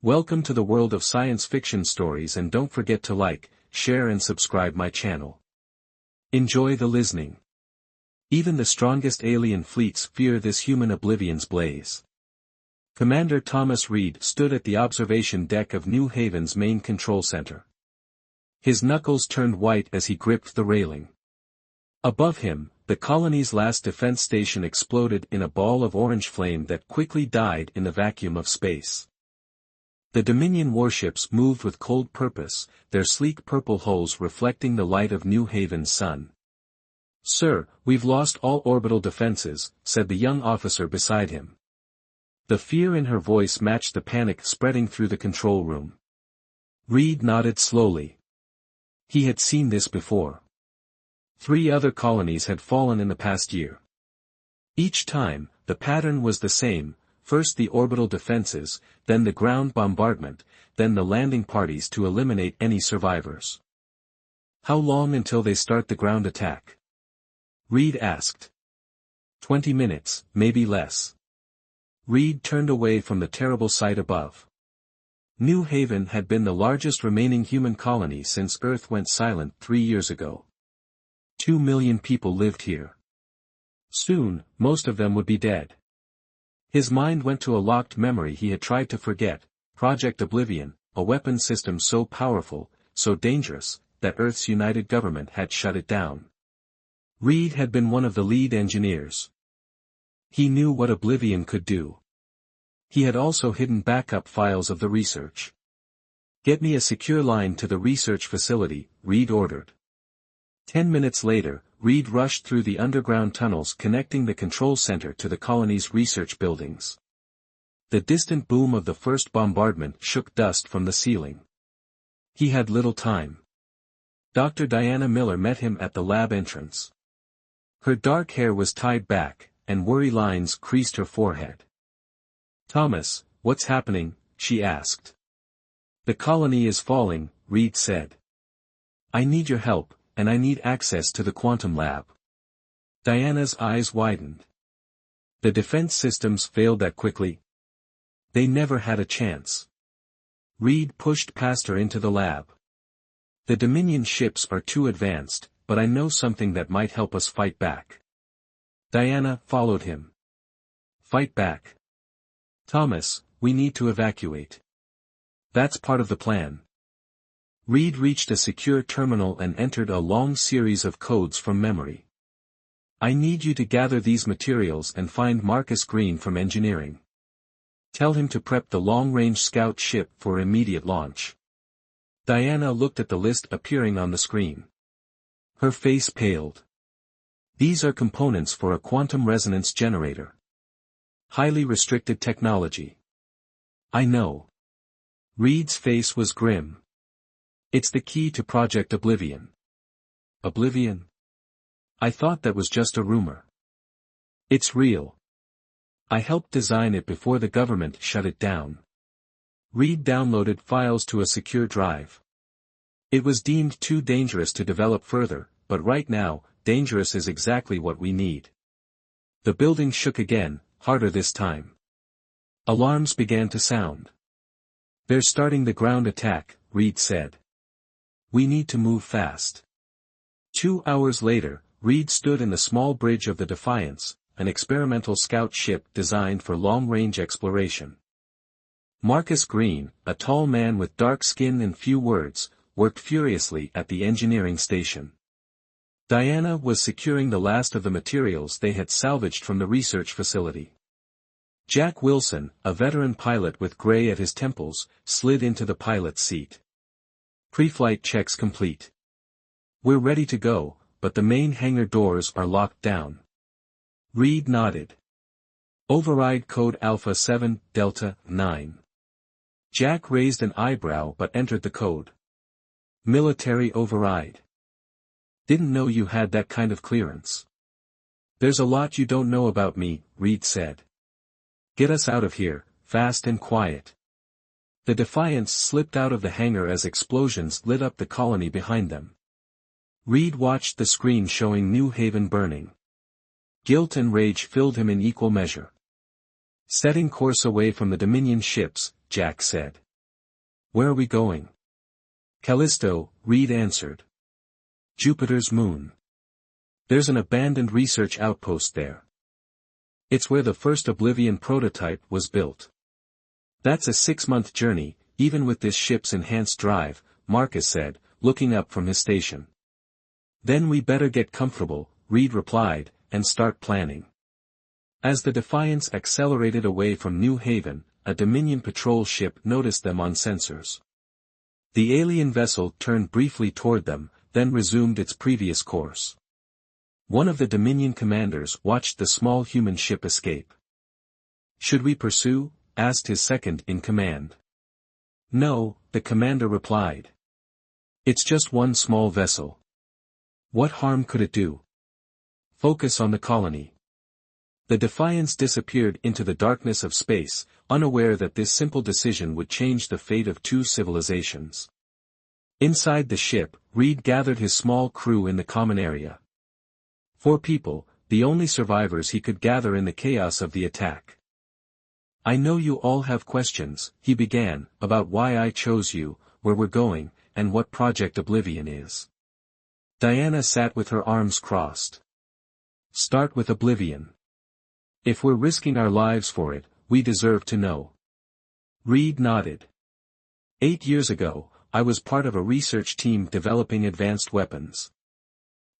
Welcome to the world of science fiction stories, and don't forget to like, share and subscribe my channel. Enjoy the listening. Even the strongest alien fleets fear this human Oblivion's blaze. Commander Thomas Reed stood at the observation deck of New Haven's main control center. His knuckles turned white as he gripped the railing. Above him, the colony's last defense station exploded in a ball of orange flame that quickly died in the vacuum of space. The Dominion warships moved with cold purpose, their sleek purple hulls reflecting the light of New Haven's sun. "Sir, we've lost all orbital defenses," said the young officer beside him. The fear in her voice matched the panic spreading through the control room. Reed nodded slowly. He had seen this before. 3 other colonies had fallen in the past year. Each time, the pattern was the same: first the orbital defenses, then the ground bombardment, then the landing parties to eliminate any survivors. "How long until they start the ground attack?" Reed asked. 20 minutes, maybe less." Reed turned away from the terrible sight above. New Haven had been the largest remaining human colony since Earth went silent 3 years ago. 2 million people lived here. Soon, most of them would be dead. His mind went to a locked memory he had tried to forget: Project Oblivion, a weapon system so powerful, so dangerous, that Earth's united government had shut it down. Reed had been one of the lead engineers. He knew what Oblivion could do. He had also hidden backup files of the research. "Get me a secure line to the research facility," Reed ordered. 10 minutes later, Reed rushed through the underground tunnels connecting the control center to the colony's research buildings. The distant boom of the first bombardment shook dust from the ceiling. He had little time. Dr. Diana Miller met him at the lab entrance. Her dark hair was tied back, and worry lines creased her forehead. "Thomas, what's happening?" she asked. "The colony is falling," Reed said. "I need your help, and I need access to the quantum lab." Diana's eyes widened. "The defense systems failed that quickly?" "They never had a chance." Reed pushed past her into the lab. "The Dominion ships are too advanced, but I know something that might help us fight back." Diana followed him. "Fight back?" "Thomas, we need to evacuate." "That's part of the plan." Reed reached a secure terminal and entered a long series of codes from memory. "I need you to gather these materials and find Marcus Green from engineering. Tell him to prep the long-range scout ship for immediate launch." Diana looked at the list appearing on the screen. Her face paled. "These are components for a quantum resonance generator. Highly restricted technology." "I know." Reed's face was grim. "It's the key to Project Oblivion." "Oblivion? I thought that was just a rumor." "It's real. I helped design it before the government shut it down." Reed downloaded files to a secure drive. "It was deemed too dangerous to develop further, but right now, dangerous is exactly what we need." The building shook again, harder this time. Alarms began to sound. "They're starting the ground attack," Reed said. "We need to move fast." 2 hours later, Reed stood in the small bridge of the Defiance, an experimental scout ship designed for long-range exploration. Marcus Green, a tall man with dark skin and few words, worked furiously at the engineering station. Diana was securing the last of the materials they had salvaged from the research facility. Jack Wilson, a veteran pilot with gray at his temples, slid into the pilot's seat. "Pre-flight checks complete. We're ready to go, but the main hangar doors are locked down." Reed nodded. "Override code Alpha 7, Delta 9. Jack raised an eyebrow but entered the code. "Military override. Didn't know you had that kind of clearance." "There's a lot you don't know about me," Reed said. "Get us out of here, fast and quiet." The Defiance slipped out of the hangar as explosions lit up the colony behind them. Reed watched the screen showing New Haven burning. Guilt and rage filled him in equal measure. "Setting course away from the Dominion ships," Jack said. Where are we going? Callisto, Reed answered. Jupiter's moon. There's an abandoned research outpost there. It's where the first Oblivion prototype was built. That's a 6-month journey, even with this ship's enhanced drive, Marcus said, looking up from his station. Then we better get comfortable, Reed replied, and start planning. As the Defiance accelerated away from New Haven, a Dominion patrol ship noticed them on sensors. The alien vessel turned briefly toward them, then resumed its previous course. One of the Dominion commanders watched the small human ship escape. Should we pursue? Asked his second in command. No, the commander replied. It's just one small vessel. What harm could it do? Focus on the colony. The Defiance disappeared into the darkness of space, unaware that this simple decision would change the fate of 2 civilizations. Inside the ship, Reed gathered his small crew in the common area. 4 people, the only survivors he could gather in the chaos of the attack. I know you all have questions, he began, about why I chose you, where we're going, and what Project Oblivion is. Diana sat with her arms crossed. Start with Oblivion. If we're risking our lives for it, we deserve to know. Reed nodded. 8 years ago, I was part of a research team developing advanced weapons.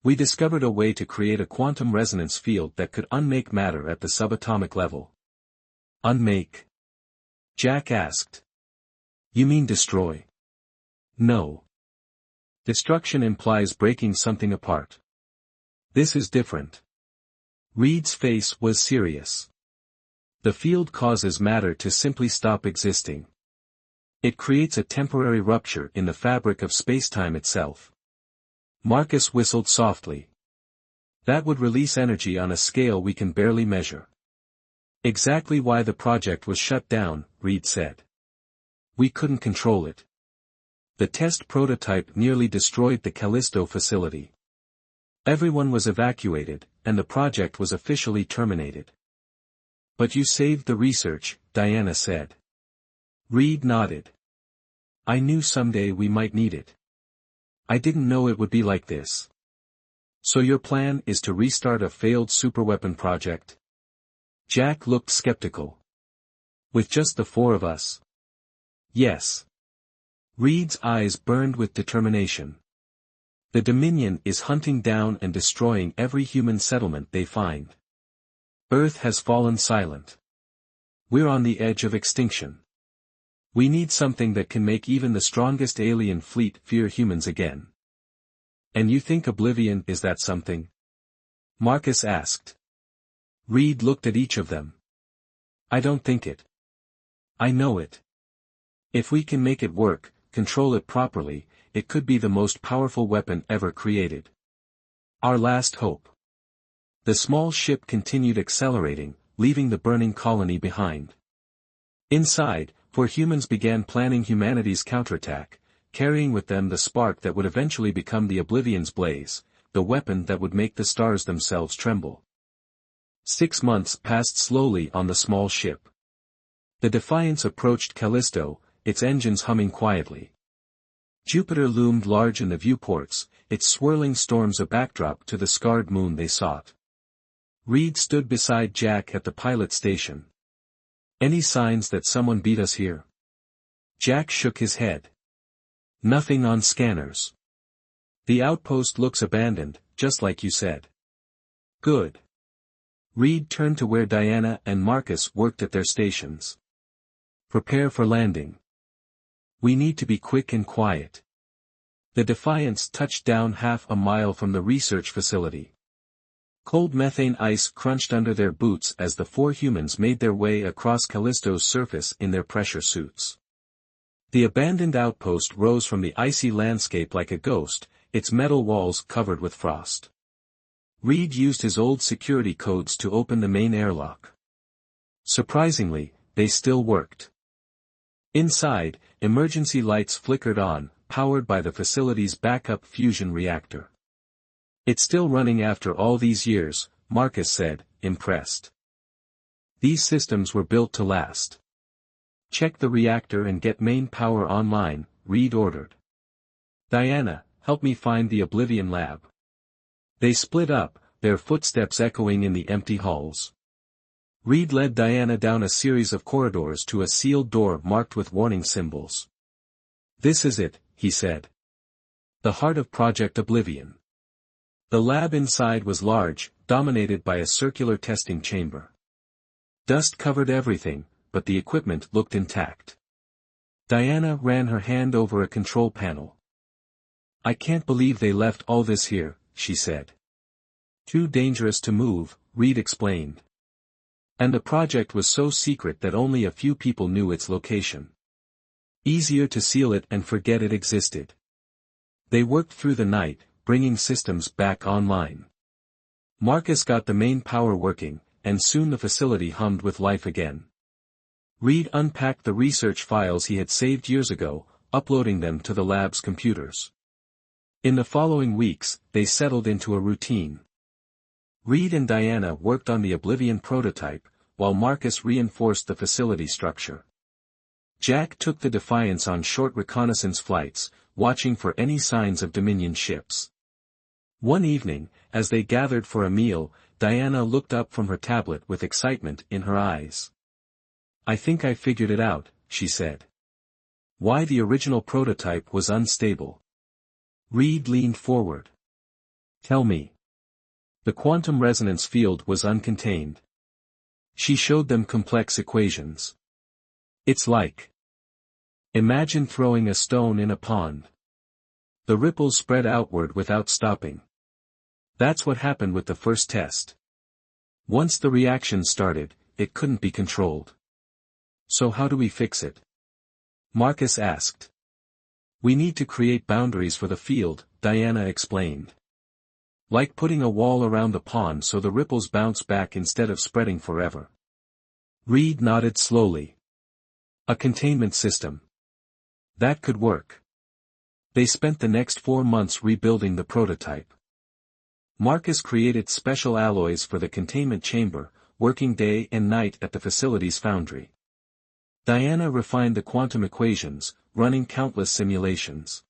We discovered a way to create a quantum resonance field that could unmake matter at the subatomic level. Unmake? Jack asked. You mean destroy? No. Destruction implies breaking something apart. This is different. Reed's face was serious. The field causes matter to simply stop existing. It creates a temporary rupture in the fabric of spacetime itself. Marcus whistled softly. That would release energy on a scale we can barely measure. Exactly why the project was shut down, Reed said. We couldn't control it. The test prototype nearly destroyed the Callisto facility. Everyone was evacuated, and the project was officially terminated. But you saved the research, Diana said. Reed nodded. I knew someday we might need it. I didn't know it would be like this. So your plan is to restart a failed superweapon project? Jack looked skeptical. With just the 4 of us? Yes. Reed's eyes burned with determination. The Dominion is hunting down and destroying every human settlement they find. Earth has fallen silent. We're on the edge of extinction. We need something that can make even the strongest alien fleet fear humans again. And you think Oblivion is that something? Marcus asked. Reed looked at each of them. I don't think it. I know it. If we can make it work, control it properly, it could be the most powerful weapon ever created. Our last hope. The small ship continued accelerating, leaving the burning colony behind. Inside, 4 humans began planning humanity's counterattack, carrying with them the spark that would eventually become the Oblivion's blaze, the weapon that would make the stars themselves tremble. 6 months passed slowly on the small ship. The Defiance approached Callisto, its engines humming quietly. Jupiter loomed large in the viewports, its swirling storms a backdrop to the scarred moon they sought. Reed stood beside Jack at the pilot station. Any signs that someone beat us here? Jack shook his head. Nothing on scanners. The outpost looks abandoned, just like you said. Good. Reed turned to where Diana and Marcus worked at their stations. Prepare for landing. We need to be quick and quiet. The Defiance touched down half a mile from the research facility. Cold methane ice crunched under their boots as the 4 humans made their way across Callisto's surface in their pressure suits. The abandoned outpost rose from the icy landscape like a ghost, its metal walls covered with frost. Reed used his old security codes to open the main airlock. Surprisingly, they still worked. Inside, emergency lights flickered on, powered by the facility's backup fusion reactor. It's still running after all these years, Marcus said, impressed. These systems were built to last. Check the reactor and get main power online, Reed ordered. Diana, help me find the Oblivion lab. They split up, their footsteps echoing in the empty halls. Reed led Diana down a series of corridors to a sealed door marked with warning symbols. This is it, he said. The heart of Project Oblivion. The lab inside was large, dominated by a circular testing chamber. Dust covered everything, but the equipment looked intact. Diana ran her hand over a control panel. I can't believe they left all this here, she said. Too dangerous to move, Reed explained. And the project was so secret that only a few people knew its location. Easier to seal it and forget it existed. They worked through the night, bringing systems back online. Marcus got the main power working, and soon the facility hummed with life again. Reed unpacked the research files he had saved years ago, uploading them to the lab's computers. In the following weeks, they settled into a routine. Reed and Diana worked on the Oblivion prototype, while Marcus reinforced the facility structure. Jack took the Defiance on short reconnaissance flights, watching for any signs of Dominion ships. One evening, as they gathered for a meal, Diana looked up from her tablet with excitement in her eyes. I think I figured it out, she said. Why the original prototype was unstable. Reed leaned forward. Tell me. The quantum resonance field was uncontained. She showed them complex equations. It's like. Imagine throwing a stone in a pond. The ripples spread outward without stopping. That's what happened with the first test. Once the reaction started, it couldn't be controlled. So how do we fix it? Marcus asked. We need to create boundaries for the field, Diana explained. Like putting a wall around the pond so the ripples bounce back instead of spreading forever. Reed nodded slowly. A containment system. That could work. They spent the next 4 months rebuilding the prototype. Marcus created special alloys for the containment chamber, working day and night at the facility's foundry. Diana refined the quantum equations, running countless simulations.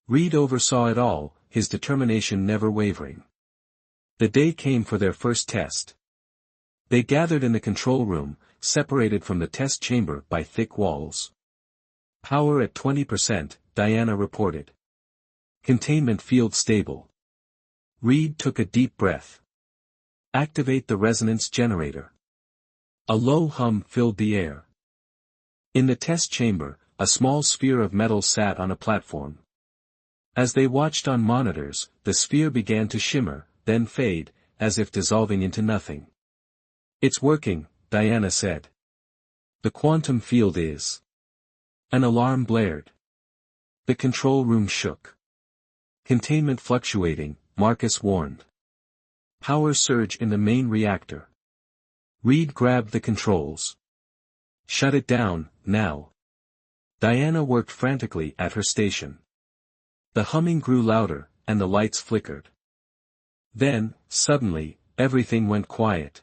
Reed oversaw it all, his determination never wavering. The day came for their first test. They gathered in the control room, separated from the test chamber by thick walls. Power at 20%, Diana reported. Containment field stable. Reed took a deep breath. Activate the resonance generator. A low hum filled the air. In the test chamber, a small sphere of metal sat on a platform. As they watched on monitors, the sphere began to shimmer, then fade, as if dissolving into nothing. It's working, Diana said. The quantum field is. An alarm blared. The control room shook. Containment fluctuating, Marcus warned. Power surge in the main reactor. Reed grabbed the controls. Shut it down, now. Diana worked frantically at her station. The humming grew louder, and the lights flickered. Then, suddenly, everything went quiet.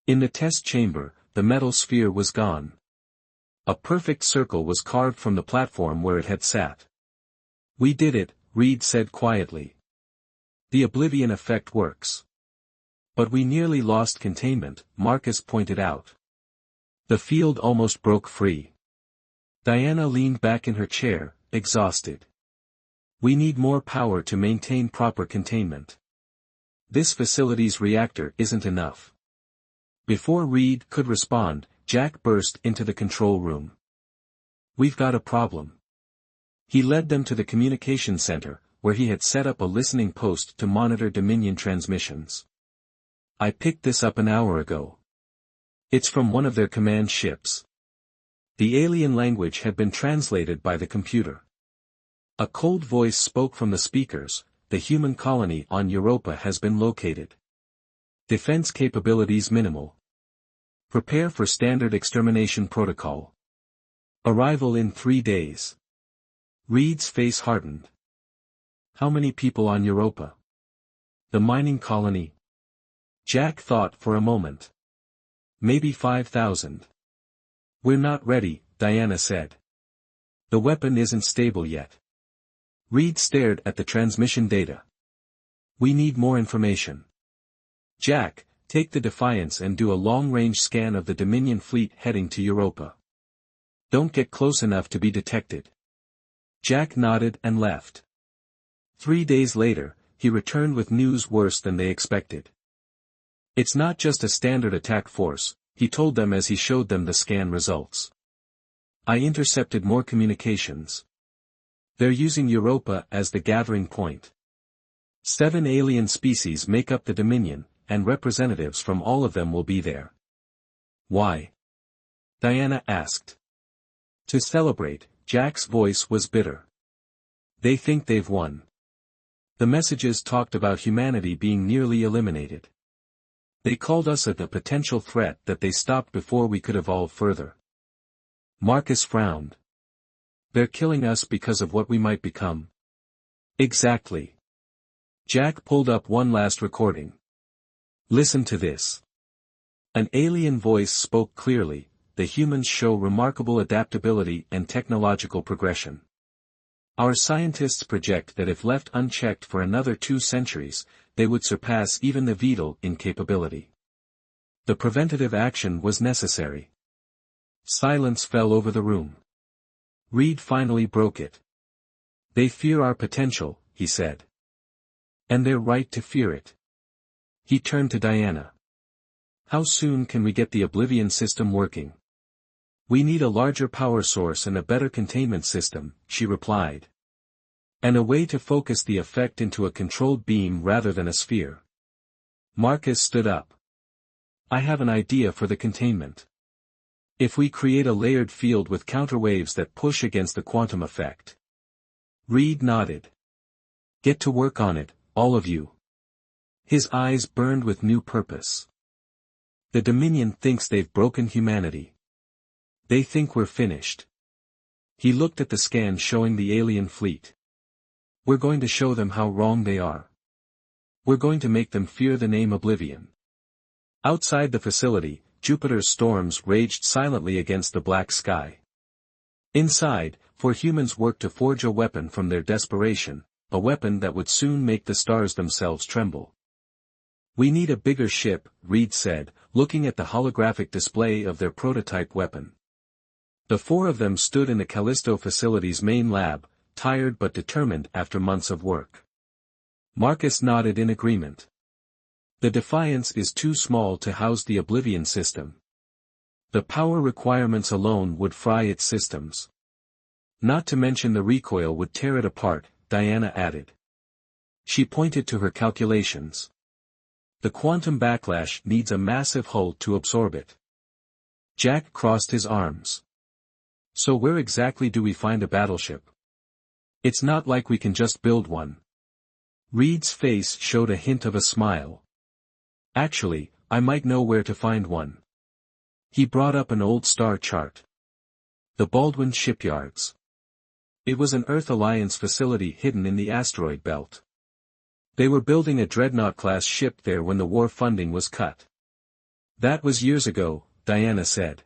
In the test chamber, the metal sphere was gone. A perfect circle was carved from the platform where it had sat. We did it, Reed said quietly. The Oblivion effect works. But we nearly lost containment, Marcus pointed out. The field almost broke free. Diana leaned back in her chair, exhausted. We need more power to maintain proper containment. This facility's reactor isn't enough. Before Reed could respond, Jack burst into the control room. We've got a problem. He led them to the communication center, where he had set up a listening post to monitor Dominion transmissions. I picked this up an hour ago. It's from one of their command ships. The alien language had been translated by the computer. A cold voice spoke from the speakers. The human colony on Europa has been located. Defense capabilities minimal. Prepare for standard extermination protocol. Arrival in 3 days. Reed's face hardened. How many people on Europa? The mining colony? Jack thought for a moment. Maybe 5,000. We're not ready, Diana said. The weapon isn't stable yet. Reed stared at the transmission data. We need more information. Jack, take the Defiance and do a long-range scan of the Dominion fleet heading to Europa. Don't get close enough to be detected. Jack nodded and left. 3 days later, he returned with news worse than they expected. It's not just a standard attack force, he told them as he showed them the scan results. I intercepted more communications. They're using Europa as the gathering point. 7 alien species make up the Dominion, and representatives from all of them will be there. Why? Diana asked. To celebrate, Jack's voice was bitter. They think they've won. The messages talked about humanity being nearly eliminated. They called us a potential threat that they stopped before we could evolve further. Marcus frowned. They're killing us because of what we might become. Exactly. Jack pulled up one last recording. Listen to this. An alien voice spoke clearly. The humans show remarkable adaptability and technological progression. Our scientists project that if left unchecked for another 2 centuries, they would surpass even the Beetle in capability. The preventative action was necessary. Silence fell over the room. Reed finally broke it. They fear our potential, he said. And they're right to fear it. He turned to Diana. How soon can we get the Oblivion system working? We need a larger power source and a better containment system, she replied. And a way to focus the effect into a controlled beam rather than a sphere. Marcus stood up. I have an idea for the containment. If we create a layered field with counterwaves that push against the quantum effect. Reed nodded. Get to work on it, all of you. His eyes burned with new purpose. The Dominion thinks they've broken humanity. They think we're finished. He looked at the scan showing the alien fleet. We're going to show them how wrong they are. We're going to make them fear the name Oblivion. Outside the facility, Jupiter's storms raged silently against the black sky. Inside, 4 humans worked to forge a weapon from their desperation, a weapon that would soon make the stars themselves tremble. We need a bigger ship, Reed said, looking at the holographic display of their prototype weapon. The 4 of them stood in the Callisto facility's main lab, tired but determined after months of work. Marcus nodded in agreement. The Defiance is too small to house the Oblivion system. The power requirements alone would fry its systems. Not to mention the recoil would tear it apart, Diana added. She pointed to her calculations. The quantum backlash needs a massive hull to absorb it. Jack crossed his arms. So where exactly do we find a battleship? It's not like we can just build one. Reed's face showed a hint of a smile. Actually, I might know where to find one. He brought up an old star chart. The Baldwin shipyards. It was an Earth Alliance facility hidden in the asteroid belt. They were building a Dreadnought-class ship there when the war funding was cut. That was years ago, Diana said.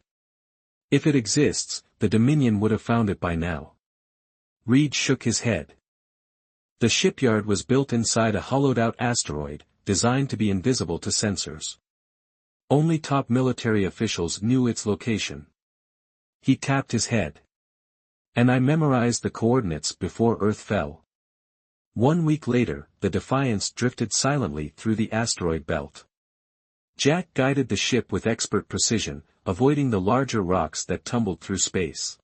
If it exists, the Dominion would have found it by now. Reed shook his head. The shipyard was built inside a hollowed-out asteroid, designed to be invisible to sensors. Only top military officials knew its location. He tapped his head. And I memorized the coordinates before Earth fell. 1 week later, the Defiance drifted silently through the asteroid belt. Jack guided the ship with expert precision, avoiding the larger rocks that tumbled through space.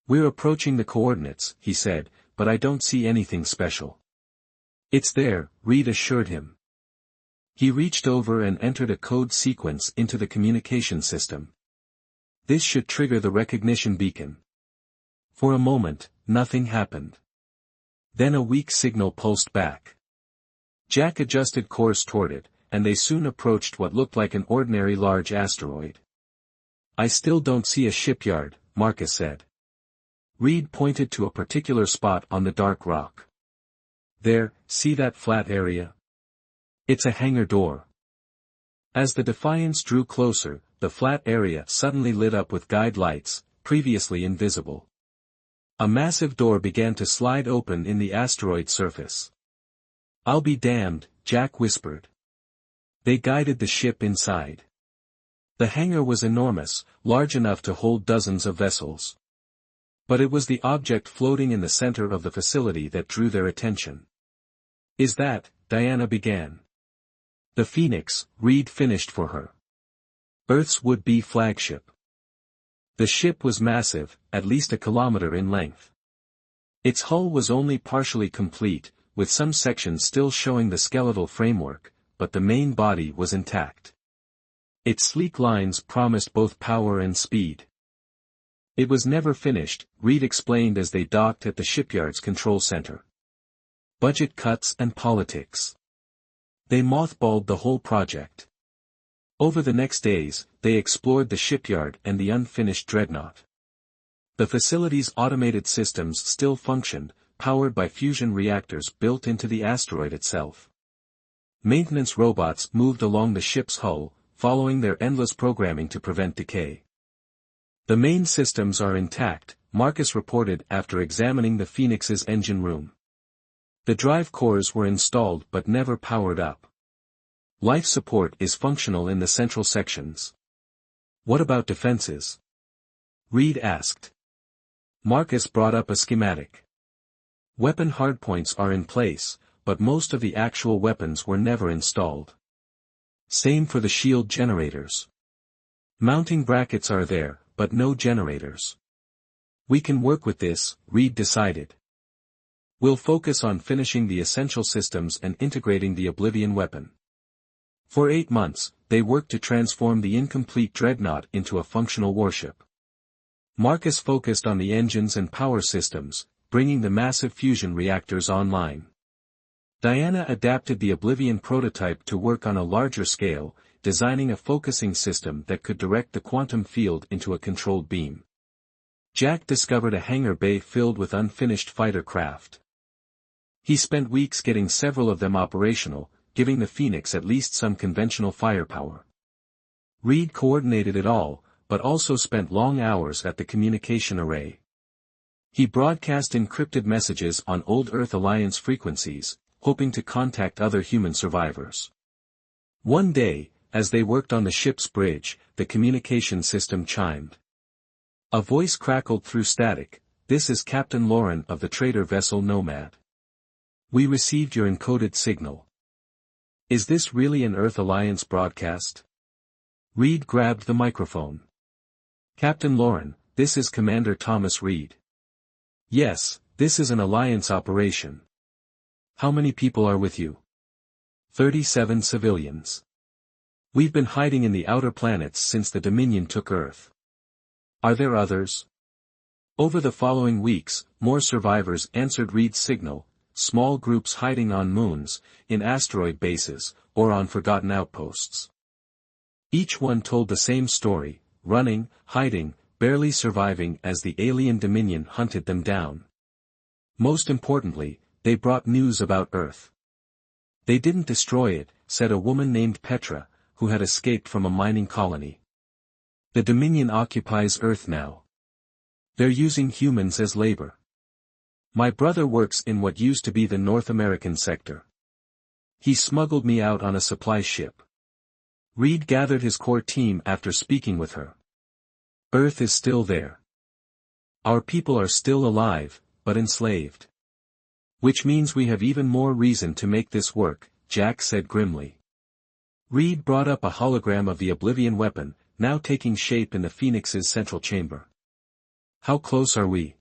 We're approaching the coordinates, he said, but I don't see anything special. It's there, Reed assured him. He reached over and entered a code sequence into the communication system. This should trigger the recognition beacon. For a moment, nothing happened. Then a weak signal pulsed back. Jack adjusted course toward it, and they soon approached what looked like an ordinary large asteroid. I still don't see a shipyard, Marcus said. Reed pointed to a particular spot on the dark rock. There, see that flat area? It's a hangar door. As the Defiance drew closer, the flat area suddenly lit up with guide lights, previously invisible. A massive door began to slide open in the asteroid surface. "I'll be damned," Jack whispered. They guided the ship inside. The hangar was enormous, large enough to hold dozens of vessels. But it was the object floating in the center of the facility that drew their attention. "Is that," Diana began. "The Phoenix," Reed finished for her. "Earth's would-be flagship." The ship was massive, at least a kilometer in length. Its hull was only partially complete, with some sections still showing the skeletal framework, but the main body was intact. Its sleek lines promised both power and speed. "It was never finished," Reed explained as they docked at the shipyard's control center. "Budget cuts and politics. They mothballed the whole project." Over the next days, they explored the shipyard and the unfinished dreadnought. The facility's automated systems still functioned, powered by fusion reactors built into the asteroid itself. Maintenance robots moved along the ship's hull, following their endless programming to prevent decay. "The main systems are intact," Marcus reported after examining the Phoenix's engine room. "The drive cores were installed but never powered up. Life support is functional in the central sections." "What about defenses?" Reed asked. Marcus brought up a schematic. "Weapon hardpoints are in place, but most of the actual weapons were never installed. Same for the shield generators. Mounting brackets are there, but no generators. We can work with this," Reed decided. "We'll focus on finishing the essential systems and integrating the Oblivion weapon." For 8 months, they worked to transform the incomplete dreadnought into a functional warship. Marcus focused on the engines and power systems, bringing the massive fusion reactors online. Diana adapted the Oblivion prototype to work on a larger scale, designing a focusing system that could direct the quantum field into a controlled beam. Jack discovered a hangar bay filled with unfinished fighter craft. He spent weeks getting several of them operational, giving the Phoenix at least some conventional firepower. Reed coordinated it all, but also spent long hours at the communication array. He broadcast encrypted messages on old Earth Alliance frequencies, hoping to contact other human survivors. One day, as they worked on the ship's bridge, the communication system chimed. A voice crackled through static. "This is Captain Lauren of the trader vessel Nomad. We received your encoded signal. Is this really an Earth Alliance broadcast?" Reed grabbed the microphone. "Captain Lauren, this is Commander Thomas Reed. Yes, this is an Alliance operation. How many people are with you?" 37 civilians. "We've been hiding in the outer planets since the Dominion took Earth. Are there others?" Over the following weeks, more survivors answered Reed's signal, small groups hiding on moons, in asteroid bases, or on forgotten outposts. Each one told the same story, running, hiding, barely surviving as the alien Dominion hunted them down. Most importantly, they brought news about Earth. "They didn't destroy it," said a woman named Petra, who had escaped from a mining colony. "The Dominion occupies Earth now. They're using humans as labor. My brother works in what used to be the North American sector. He smuggled me out on a supply ship." Reed gathered his core team after speaking with her. "Earth is still there. Our people are still alive, but enslaved. Which means we have even more reason to make this work," Jack said grimly. Reed brought up a hologram of the Oblivion weapon, now taking shape in the Phoenix's central chamber. "How close are we?"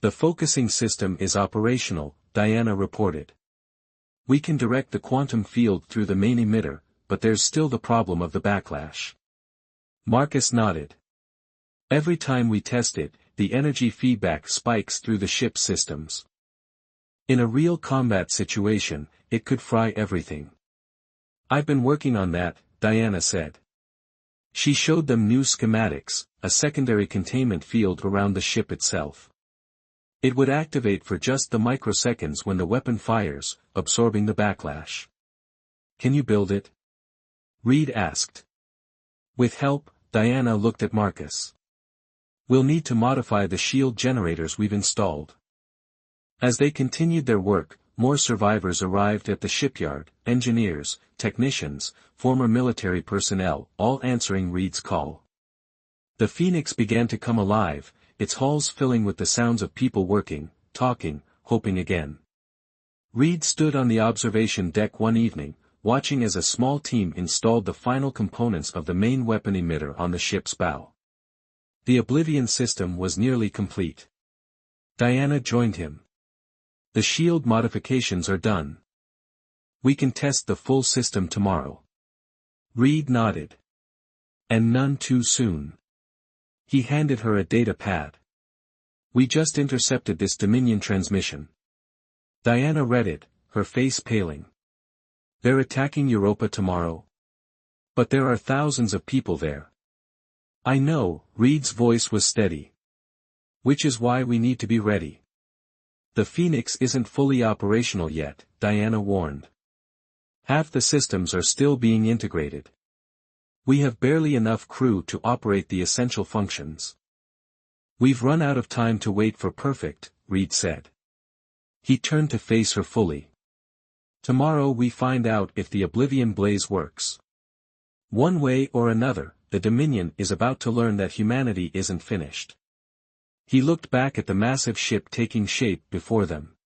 "The focusing system is operational," Diana reported. "We can direct the quantum field through the main emitter, but there's still the problem of the backlash." Marcus nodded. "Every time we test it, the energy feedback spikes through the ship's systems. In a real combat situation, it could fry everything." "I've been working on that," Diana said. She showed them new schematics, a secondary containment field around the ship itself. It would activate for just the microseconds when the weapon fires, absorbing the backlash. "Can you build it?" Reed asked. With help, Diana looked at Marcus. We'll need to modify the shield generators we've installed. As they continued their work, more survivors arrived at the shipyard, engineers, technicians, former military personnel, all answering Reed's call. The Phoenix began to come alive, its halls filling with the sounds of people working, talking, hoping again. Reed stood on the observation deck one evening, watching as a small team installed the final components of the main weapon emitter on the ship's bow. The Oblivion system was nearly complete. Diana joined him. The shield modifications are done. We can test the full system tomorrow. Reed nodded. And none too soon. He handed her a data pad. We just intercepted this Dominion transmission. Diana read it, her face paling. They're attacking Europa tomorrow. But there are thousands of people there. I know, Reed's voice was steady. Which is why we need to be ready. The Phoenix isn't fully operational yet, Diana warned. Half the systems are still being integrated. We have barely enough crew to operate the essential functions. We've run out of time to wait for perfect, Reed said. He turned to face her fully. Tomorrow we find out if the Oblivion blaze works. One way or another, the Dominion is about to learn that humanity isn't finished. He looked back at the massive ship taking shape before them.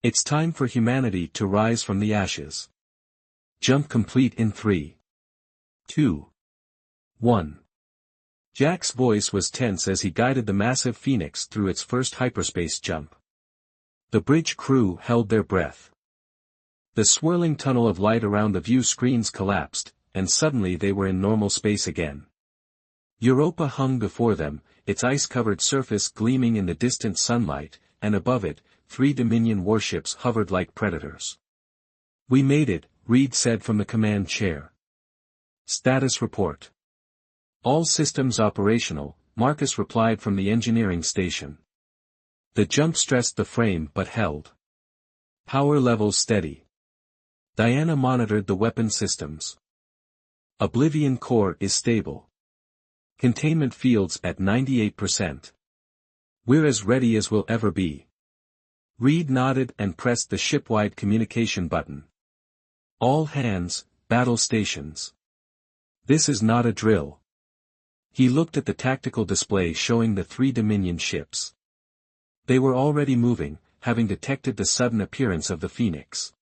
It's time for humanity to rise from the ashes. Jump complete in 3, 2, 1. Jack's voice was tense as he guided the massive Phoenix through its first hyperspace jump. The bridge crew held their breath. The swirling tunnel of light around the view screens collapsed, and suddenly they were in normal space again. Europa hung before them, its ice-covered surface gleaming in the distant sunlight, and above it, 3 Dominion warships hovered like predators. We made it, Reed said from the command chair. Status report. All systems operational, Marcus replied from the engineering station. The jump stressed the frame but held. Power levels steady. Diana monitored the weapon systems. Oblivion core is stable. Containment fields at 98%. We're as ready as we'll ever be. Reed nodded and pressed the shipwide communication button. All hands, battle stations. This is not a drill. He looked at the tactical display showing the 3 Dominion ships. They were already moving, having detected the sudden appearance of the Phoenix.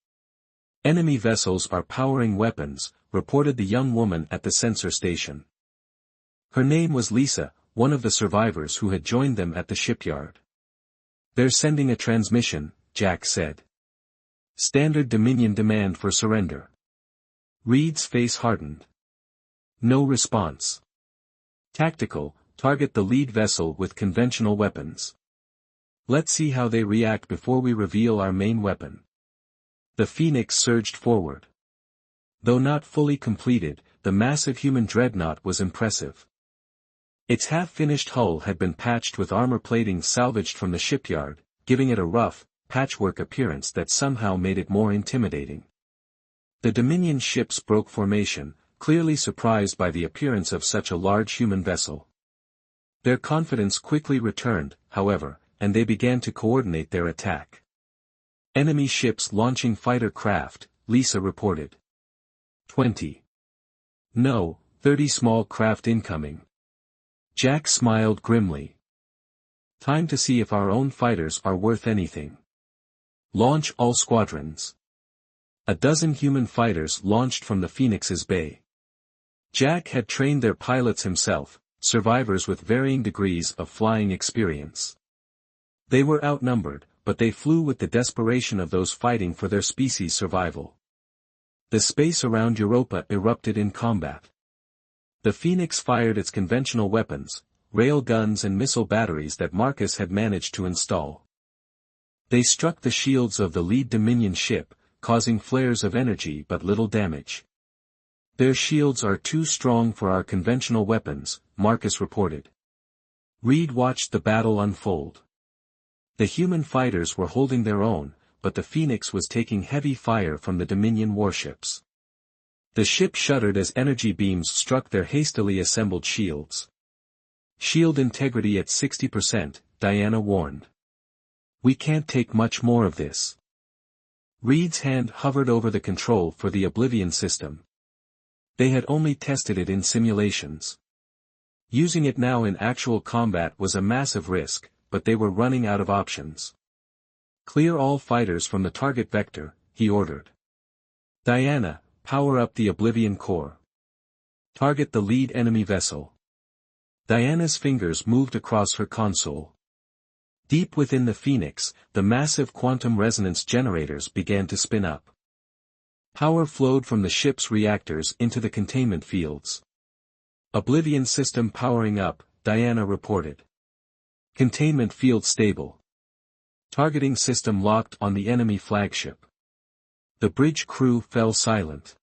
Enemy vessels are powering weapons, reported the young woman at the sensor station. Her name was Lisa, one of the survivors who had joined them at the shipyard. They're sending a transmission, Jack said. Standard Dominion demand for surrender. Reed's face hardened. No response. Tactical, target the lead vessel with conventional weapons. Let's see how they react before we reveal our main weapon. The Phoenix surged forward. Though not fully completed, the massive human dreadnought was impressive. Its half-finished hull had been patched with armor plating salvaged from the shipyard, giving it a rough, patchwork appearance that somehow made it more intimidating. The Dominion ships broke formation, clearly surprised by the appearance of such a large human vessel. Their confidence quickly returned, however, and they began to coordinate their attack. Enemy ships launching fighter craft, Lisa reported. 20. No, 30 small craft incoming. Jack smiled grimly. Time to see if our own fighters are worth anything. Launch all squadrons. A dozen human fighters launched from the Phoenix's bay. Jack had trained their pilots himself, survivors with varying degrees of flying experience. They were outnumbered, but they flew with the desperation of those fighting for their species' survival. The space around Europa erupted in combat. The Phoenix fired its conventional weapons, rail guns and missile batteries that Marcus had managed to install. They struck the shields of the lead Dominion ship, causing flares of energy but little damage. Their shields are too strong for our conventional weapons, Marcus reported. Reed watched the battle unfold. The human fighters were holding their own, but the Phoenix was taking heavy fire from the Dominion warships. The ship shuddered as energy beams struck their hastily assembled shields. "Shield integrity at 60%, Diana warned. "We can't take much more of this." Reed's hand hovered over the control for the Oblivion system. They had only tested it in simulations. Using it now in actual combat was a massive risk, but they were running out of options. "Clear all fighters from the target vector," he ordered. "Diana, power up the Oblivion core. Target the lead enemy vessel." Diana's fingers moved across her console. Deep within the Phoenix, the massive quantum resonance generators began to spin up. Power flowed from the ship's reactors into the containment fields. "Oblivion system powering up," Diana reported. "Containment field stable. Targeting system locked on the enemy flagship." The bridge crew fell silent.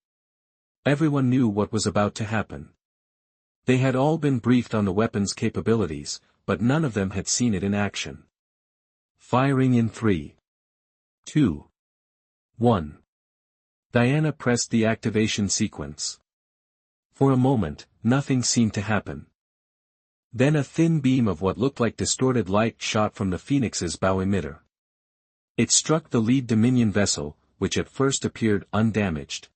Everyone knew what was about to happen. They had all been briefed on the weapon's capabilities, but none of them had seen it in action. Firing in 3, 2, 1. Diana pressed the activation sequence. For a moment, nothing seemed to happen. Then a thin beam of what looked like distorted light shot from the Phoenix's bow emitter. It struck the lead Dominion vessel, which at first appeared undamaged.